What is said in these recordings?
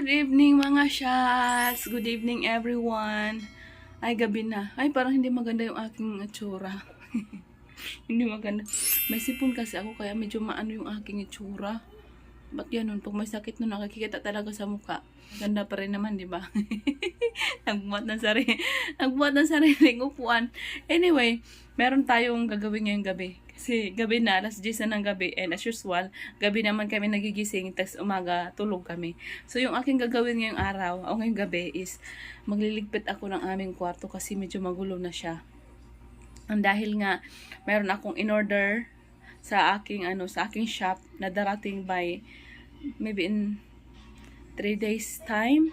Good evening mga shots! Good evening everyone! Ay, gabi na. Ay, parang hindi maganda yung aking itsura. Hindi maganda. May sipon kasi ako kaya medyo maano yung aking itsura. Ba't ganun? Pag may sakit nun, nakikita talaga sa mukha. Ganda pa rin naman, di ba? Nagbuhat ng sariling upuan. Anyway, meron tayong gagawin ngayong gabi. Kasi gabi na, alas 10 na ng gabi. And as usual, gabi naman kami nagigising, tas umaga tulog kami. So yung aking gagawin ngayong araw, o ngayong gabi is magliligpit ako ng aming kwarto kasi medyo magulo na siya. Ang dahil nga, meron akong in-order sa aking shop na darating by maybe in 3 days time.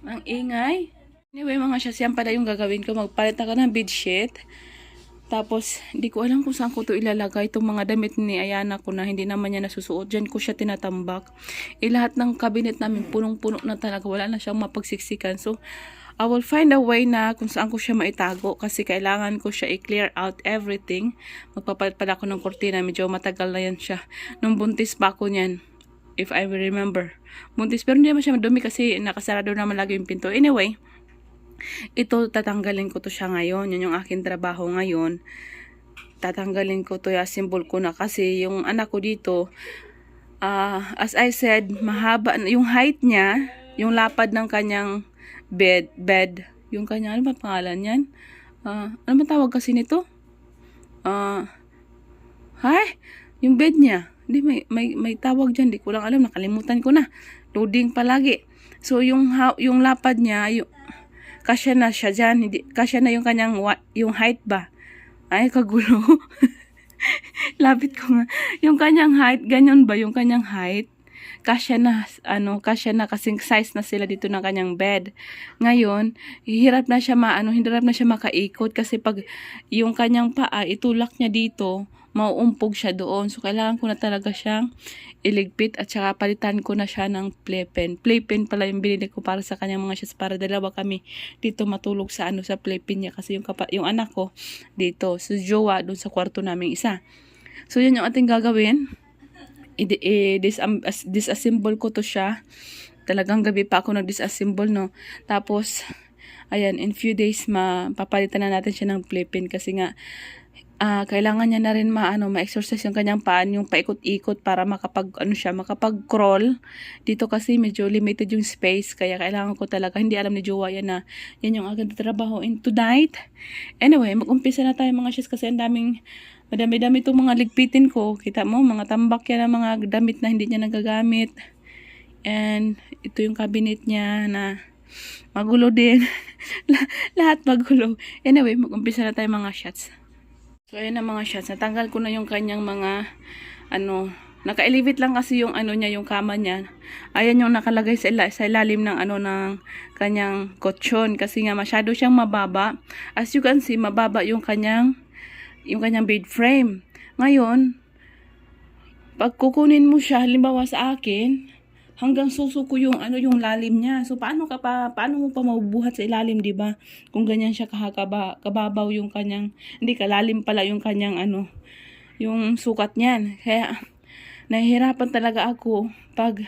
Ang ingay. Anyway mga siya, yan pala yung gagawin ko. Magpalit ako ng bedsheet. Tapos, hindi ko alam kung saan ko to ilalagay. Itong mga damit ni Ayana ko na hindi naman niya nasusuot. Diyan ko siya tinatambak. Lahat ng cabinet namin punong-puno na talaga. Wala na siyang mapagsiksikan. So, I will find a way na kung saan ko siya maitago. Kasi kailangan ko siya i-clear out everything. Magpapalit pala ako ng kortina. Medyo matagal na yan siya. Nung buntis pa ako niyan. If I will remember. Buntis. Pero hindi naman siya madumi kasi nakasarado naman lagi yung pinto. Anyway. Ito, tatanggalin ko to siya ngayon. Yun yung aking trabaho ngayon. Tatanggalin ko to, symbol ko na. Kasi yung anak ko dito, as I said, mahaba, yung height niya, yung lapad ng kanyang bed, yung kanyang, ano ba pangalan yan? Ano ba tawag kasi nito? Yung bed niya. Hindi, may tawag dyan. Di ko lang alam, nakalimutan ko na. Loading palagi. So, yung lapad niya, kasya na siya dyan. Hindi, kasya na yung kanyang, yung height ba? Ay, kagulo. Lapit ko nga. Yung kanyang height, ganyan ba yung kanyang height? Kasya na kasing size na sila dito ng kanyang bed. Ngayon, hirap na siya makaikot kasi pag yung kanyang paa, itulak niya dito, mauumpog siya doon. So, kailangan ko na talaga siyang iligpit at saka palitan ko na siya ng playpen. Playpen pala yung binili ko para sa kanyang mga shoes para dalawa kami dito matulog sa sa playpen niya kasi yung anak ko dito, so jowa doon sa kwarto namin isa. So, yun yung ating gagawin. Disassemble ko to siya. Talagang gabi pa ako nag-disassemble, no. Tapos, ayan, in few days, papalitan na natin siya ng playpen kasi nga, kailangan niya na rin ma-exercise yung kanyang paan, yung paikot-ikot para makapag-crawl. Dito kasi medyo limited yung space, kaya kailangan ko talaga, hindi alam ni Jowa yan na yan yung agad trabaho in tonight. Anyway, mag-umpisa na tayo mga sis kasi madami-dami itong mga ligpitin ko. Kita mo, mga tambak yan ng mga damit na hindi niya nagagamit. And ito yung cabinet niya na magulo din. Lahat magulo. Anyway, mag-umpisa na tayo mga shots. So, ayan na mga shots. Natanggal ko na yung kanyang mga, naka-elevate lang kasi yung niya, yung kama niya. Ayan yung nakalagay sa ilalim ng ng kanyang kutsyon. Kasi nga masyado siyang mababa. As you can see, mababa yung kanyang bed frame. Ngayon, pag kukunin mo siya, halimbawa sa akin, hanggang susuko yung yung lalim niya. So paano mo pa mabubuhat sa ilalim, 'di ba? Kung ganyan siya kababaw yung kanyang, hindi kalalim pala yung kanyang yung sukat niyan. Kaya nahihirapan talaga ako pag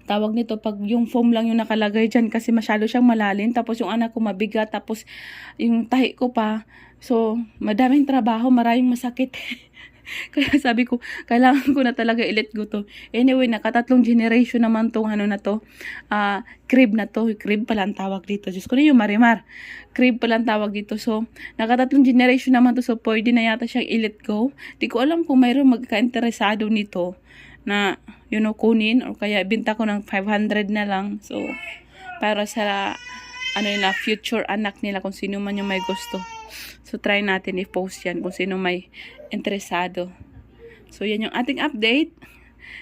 tawag nito, pag yung foam lang yung nakalagay dyan kasi masyado siyang malalim, tapos yung anak ko mabigat, tapos yung tahi ko pa, so madaming trabaho, maraming masakit. Kaya sabi ko, kailangan ko na talaga i-let go to. Anyway, nakatatlong generation naman tong crib na to. Crib pala ang tawag dito. Diyos ko na yung marimar. Crib pala ang tawag dito. So, nakatatlong generation naman to. So, pwede na yata siyang i-let go. Di ko alam kung mayroong magka-interesado nito na, kunin. O kaya, binta ko ng 500 na lang. So, para sa, future anak nila kung sino man yung may gusto. So, try natin i-post yan kung sino may interesado. So, yan yung ating update.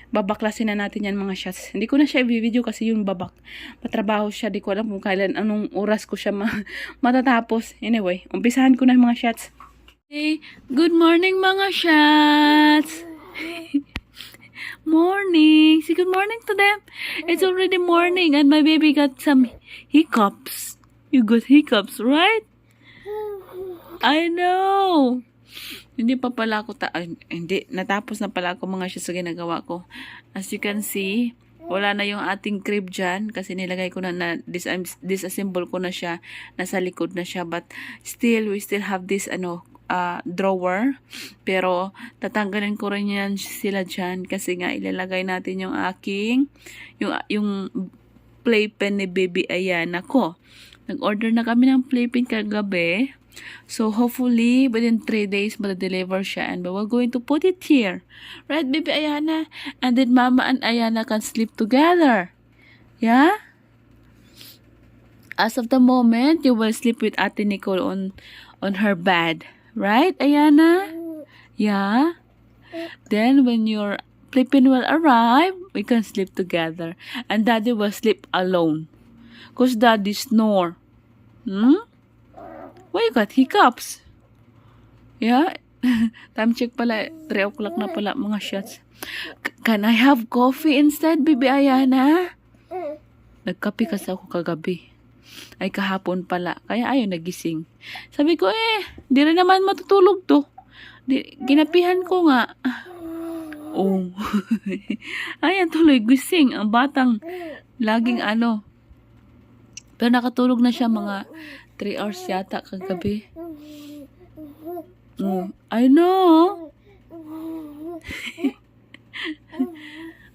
Babaklasin na natin yan mga shots. Hindi ko na siya i-video kasi yung patrabaho siya. Di ko alam kung kailan, anong oras ko siya matatapos. Anyway, umpisahan ko na mga shots. Hey, good morning mga shots! Morning! Say good morning to them. It's already morning and my baby got some hiccups. You got hiccups, right? I know. Hindi pa pala ako, hindi, natapos na pala ako mga siya sa ginagawa ko. As you can see, Wala na yung ating crib dyan kasi nilagay ko na disassemble ko na siya. Nasa likod na siya. But still, we still have this drawer. Pero tatanggalin ko rin yan sila dyan kasi nga ilalagay natin yung yung playpen ni Baby Ayana ko. Nag-order na kami ng playpen kagabi. So, hopefully, within 3 days, ma-deliver siya. And we're going to put it here. Right, Baby Ayana? And then, Mama and Ayana can sleep together. Yeah? As of the moment, you will sleep with Ate Nicole on her bed. Right, Ayana? Yeah? Then, when your playpen will arrive, we can sleep together. And Daddy will sleep alone. Because Daddy snore. Why you got hiccups? Yeah? Time check pala. 3 o'clock na pala mga shots. Can I have coffee instead, Baby Ayana? Nagkape kasi ako kagabi. Ay, kahapon pala. Kaya ayaw nagising. Sabi ko, di rin naman matutulog to. Ginapihan ko nga. Oh. Ayan, tuloy gising. Ang batang laging Pero nakatulog na siya mga 3 hours yata kagabi. I know.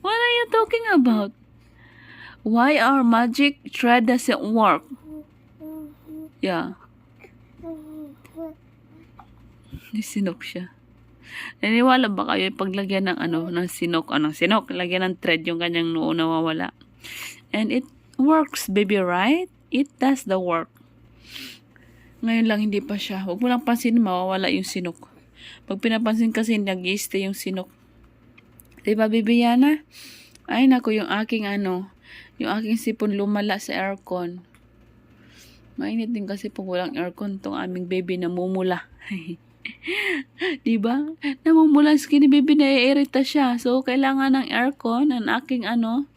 What are you talking about? Why our magic thread doesn't work? Yeah. Sinok siya. Naniwala ba kayo paglagyan ng ng sinok? Sinok? Lagyan ng thread yung kanyang noo nawawala. And it works, baby, right? It does the work. Ngayon lang hindi pa siya. Huwag mo lang pansin, mawawala yung sinok. Pag pinapansin kasi, nag-i-stay yung sinok. Diba, Baby Yana? Ay, naku, yung aking yung aking sipon lumala sa aircon. Mainit din kasi pag walang aircon tong aming baby namumula. Diba? Namumula ang skinny baby, naiirita siya. So, kailangan ng aircon, ang aking ang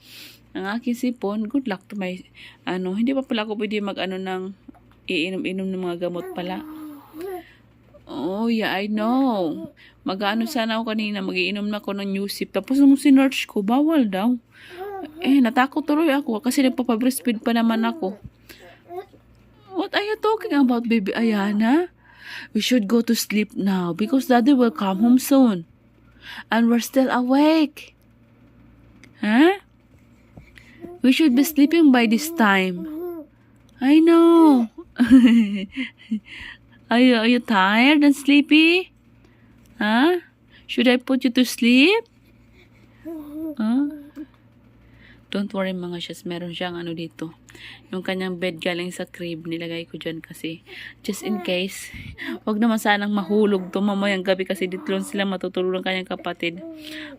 aking sipon. Good luck to my, hindi pa pala ako pwede ng iinom-inom ng mga gamot pala. Oh, yeah, I know. Sana ako kanina, mag-iinom na ako ng Newsip. Tapos nung sinearch ko, bawal daw. Natakot tuloy ako kasi nagpapabreastfeed pa naman ako. What are you talking about, Baby Ayana? We should go to sleep now because Daddy will come home soon. And we're still awake. Huh? We should be sleeping by this time. I know. Are you tired and sleepy? Huh? Should I put you to sleep? Huh? Don't worry mga siyas, meron siyang dito. Yung kanyang bed galing sa crib, nilagay ko dyan kasi just in case. Wag naman sanang mahulog to mamayang gabi kasi dito lang sila matutulog ng kanyang kapatid.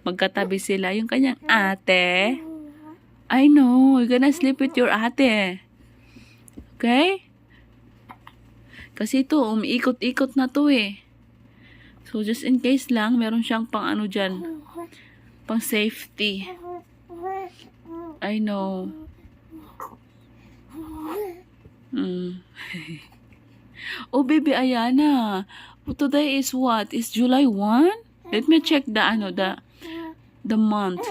Magkatabi sila. Yung kanyang ate. I know, you're gonna sleep with your ate. Okay? Kasi ito, umiikot-ikot na to eh. So, just in case lang, meron siyang pang dyan. Pang safety. I know. Oh, Baby Ayana. Today is what? Is July 1? Let me check the month.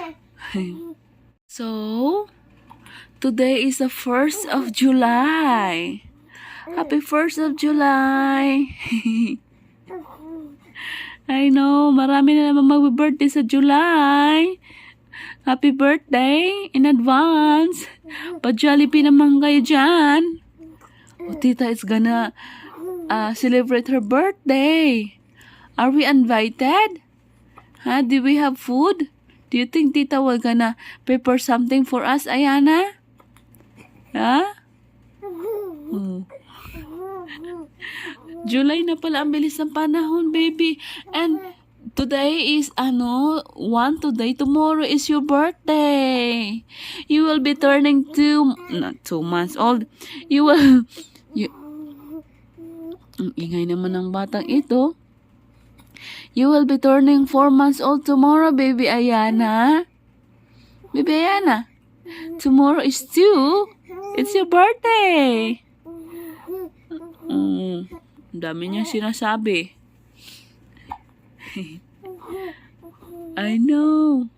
So, today is the 1st of July. Happy 1st of July. I know, marami na naman mag-birthday sa July. Happy birthday in advance. Pa-Jollibee naman kayo dyan. Oh, Tita is gonna celebrate her birthday. Are we invited? Huh? Do we have food? Do you think Tita will gonna prepare something for us, Ayana? Huh? July na pala, ang bilis ng panahon, baby. And today is, 1 today. Tomorrow is your birthday. You will be turning not 2 months old. Ang ingay naman ng batang ito. You will be turning 4 months old tomorrow, baby Ayana. Baby Ayana, tomorrow is 2. It's your birthday. Ang dami niyang sinasabi. I know.